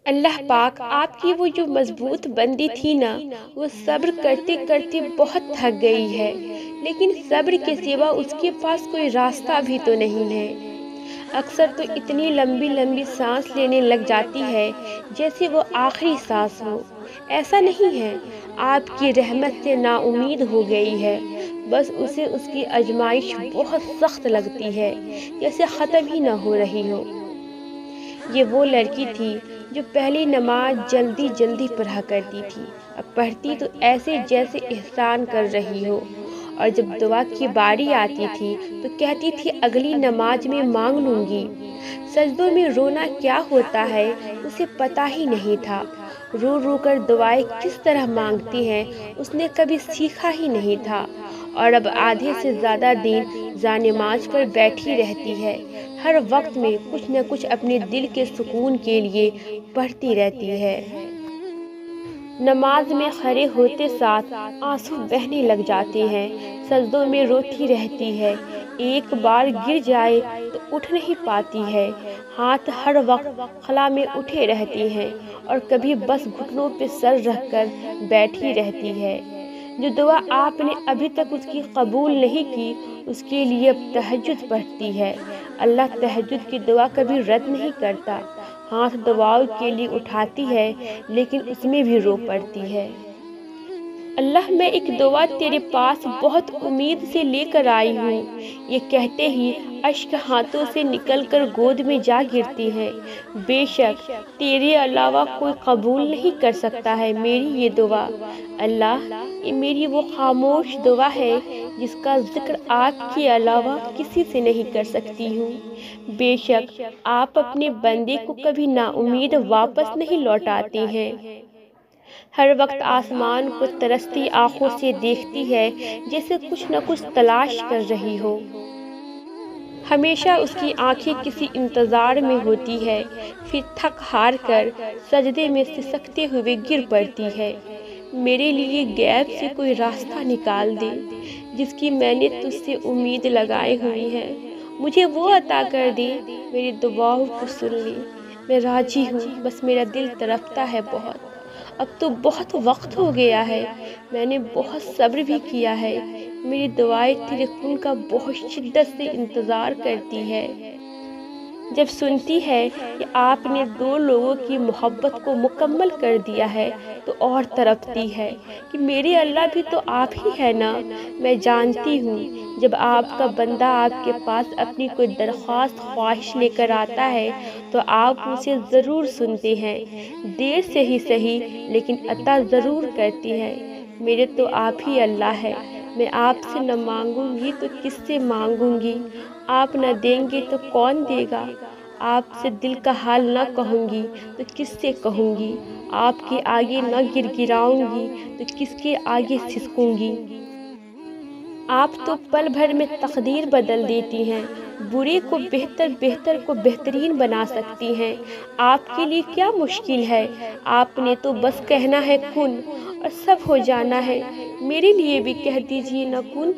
اللہ پاک آپ کی وہ جو مضبوط بندی تھی نا، وہ صبر کرتے کرتے بہت تھک گئی ہے، لیکن صبر کے سوا اس کے پاس کوئی راستہ بھی تو نہیں ہے۔ اکثر تو اتنی لمبی لمبی سانس لینے لگ جاتی ہے جیسے وہ آخری سانس ہو۔ ایسا نہیں ہے، آپ کی رحمت سے نا امید ہو گئی ہے، بس اسے اس کی آزمائش بہت سخت لگتی ہے، جیسے ختم ہی نہ ہو رہی ہو۔ یہ وہ لڑکی تھی جو پہلی نماز جلدی جلدی پڑھا کرتی تھی، اب پڑھتی تو ایسے جیسے احسان کر رہی ہو، اور جب دعا کی باری آتی تھی تو کہتی تھی اگلی نماز میں مانگ لوں گی۔ سجدوں میں رونا کیا ہوتا ہے اسے پتہ ہی نہیں تھا، رو رو کر دعائیں کس طرح مانگتی ہیں اس نے کبھی سیکھا ہی نہیں تھا، اور اب آدھے سے زیادہ دن جانماز پر بیٹھی رہتی ہے، ہر وقت میں کچھ نہ کچھ اپنے دل کے سکون کے لیے پڑھتی رہتی ہے۔ نماز میں کھڑے ہوتے ساتھ آنسو بہنے لگ جاتے ہیں، سجدوں میں روتی رہتی ہے، ایک بار گر جائے تو اٹھ نہیں پاتی ہے، ہاتھ ہر وقت خلا میں اٹھے رہتے ہیں، اور کبھی بس گھٹنوں پہ سر رکھ کر بیٹھی رہتی ہے۔ جو دعا آپ نے ابھی تک اس کی قبول نہیں کی، اس کے لیے اب تہجد پڑھتی ہے۔ اللہ تہجد کی دعا کبھی رد نہیں کرتا، ہاتھ دعاؤں کے لیے اٹھاتی ہے لیکن اس میں بھی رو پڑتی ہے۔ اللہ میں ایک دعا تیرے پاس بہت امید سے لے کر آئی ہوں، یہ کہتے ہی اشک ہاتھوں سے نکل کر گود میں جا گرتی ہے۔ بے شک تیرے علاوہ کوئی قبول نہیں کر سکتا ہے میری یہ دعا۔ اللہ، یہ میری وہ خاموش دعا ہے جس کا ذکر آپ کے علاوہ کسی سے نہیں کر سکتی ہوں۔ بے شک آپ اپنے بندے کو کبھی نا امید واپس نہیں لوٹاتے ہیں، ہر وقت آسمان کو ترستی آنکھوں سے دیکھتی ہے جیسے کچھ نہ کچھ تلاش کر رہی ہو۔ ہمیشہ اس کی آنکھیں کسی انتظار میں ہوتی ہے، پھر تھک ہار کر سجدے میں سسکتے ہوئے گر پڑتی ہے۔ میرے لیے غیب سے کوئی راستہ نکال دے، جس کی میں نے تجھ سے امید لگائی ہوئی ہے، مجھے وہ عطا کر دے، میری دعاؤں کو سن لے۔ میں راضی ہوں، بس میرا دل تڑپتا ہے بہت، اب تو بہت وقت ہو گیا ہے، میں نے بہت صبر بھی کیا ہے، میری دعائیں تیرے خون کا بہت شدت سے انتظار کرتی ہے۔ جب سنتی ہے کہ آپ نے 2 لوگوں کی محبت کو مکمل کر دیا ہے تو اور تڑپتی ہے کہ میرے اللہ بھی تو آپ ہی ہے نا۔ میں جانتی ہوں جب آپ کا بندہ آپ کے پاس اپنی کوئی درخواست خواہش لے کر آتا ہے تو آپ اسے ضرور سنتے ہیں، دیر سے ہی صحیح لیکن عطا ضرور کرتی ہے۔ میرے تو آپ ہی اللہ ہے، میں آپ سے نہ مانگوں گی تو کس سے مانگوں گی، آپ نہ دیں گے تو کون دے گا، آپ سے دل کا حال نہ کہوں گی تو کس سے کہوں گی، آپ کے آگے نہ گر گراؤں گی تو کس کے آگے سسکوں گی۔ آپ تو پل بھر میں تقدیر بدل دیتی ہیں، برے کو بہتر، بہتر کو بہترین بنا سکتی ہیں، آپ کے لیے کیا مشکل ہے، آپ نے تو بس کہنا ہے کن اور سب ہو جانا ہے، میرے لیے بھی کہہ دیجیے نا کن۔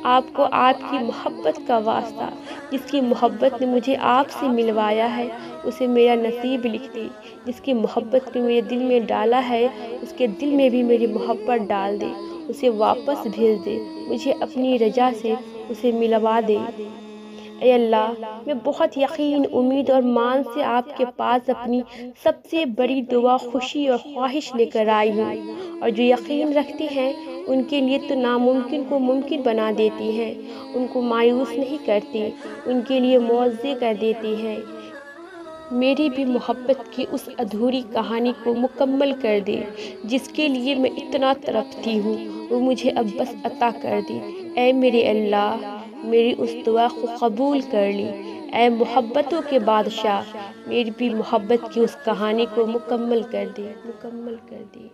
آپ کو آپ کی محبت کا واسطہ، جس کی محبت نے مجھے آپ سے ملوایا ہے اسے میرا نصیب لکھ دے، جس کی محبت نے میرے دل میں ڈالا ہے اس کے دل میں بھی میری محبت ڈال دے، اسے واپس بھیج دے، مجھے اپنی رضا سے اسے ملوا دے۔ اے اللہ، میں بہت یقین، امید اور مان سے آپ کے پاس اپنی سب سے بڑی دعا، خوشی اور خواہش لے کر آئی ہوں، اور جو یقین رکھتے ہیں ان کے لیے تو ناممکن کو ممکن بنا دیتی ہیں، ان کو مایوس نہیں کرتی، ان کے لیے معجزے کر دیتی ہیں۔ میری بھی محبت کی اس ادھوری کہانی کو مکمل کر دے، جس کے لیے میں اتنا تڑپتی ہوں، وہ مجھے اب بس عطا کر دے۔ اے میرے اللہ، میری اس دعا کو قبول کر لی، اے محبتوں کے بادشاہ، میری بھی محبت کی اس کہانی کو مکمل کر دے، مکمل کر دے۔